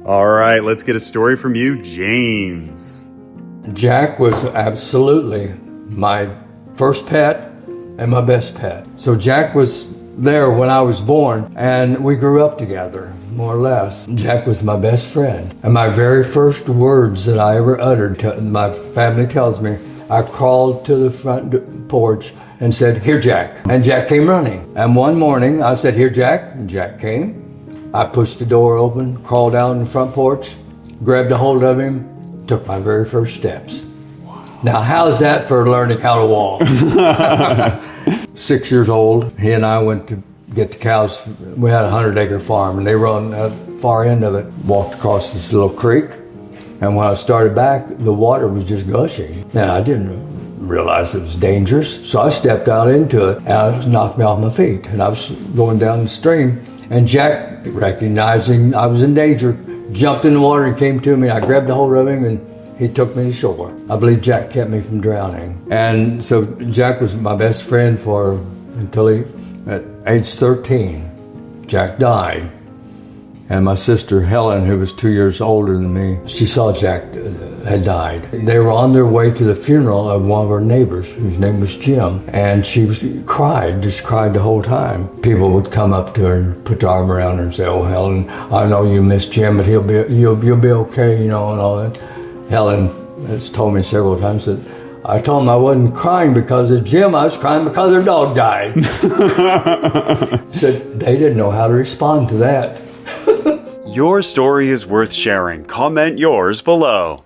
All right, let's get a story from you, James. Jack was absolutely my first pet and my best pet. So Jack was there when I was born, and we grew up together, more or less. Jack was my best friend. And my very first words that I ever uttered, my family tells me, I crawled to the front porch and said, "Here, Jack." And Jack came running. And one morning I said, "Here, Jack." And Jack came. I pushed the door open, crawled down the front porch, grabbed a hold of him, took my very first steps. Now, how's that for learning how to walk? 6 years old, he and I went to get the cows. We had a 100-acre farm, and they were on the far end of it. Walked across this little creek, and when I started back, the water was just gushing. And I didn't realize it was dangerous, so I stepped out into it, and it was knocked me off my feet. And I was going down the stream, and Jack, recognizing I was in danger, jumped in the water and came to me. I grabbed a hold of him, and he took me to shore. I believe Jack kept me from drowning. And so Jack was my best friend until at age 13, Jack died. And my sister Helen, who was 2 years older than me, she saw Jack had died. They were on their way to the funeral of one of our neighbors, whose name was Jim. And she cried the whole time. People would come up to her and put their arm around her and say, "Oh, Helen, I know you miss Jim, but you'll be okay," and all that. Helen has told me several times that I told him I wasn't crying because of Jim, I was crying because their dog died. She said they didn't know how to respond to that. Your story is worth sharing. Comment yours below.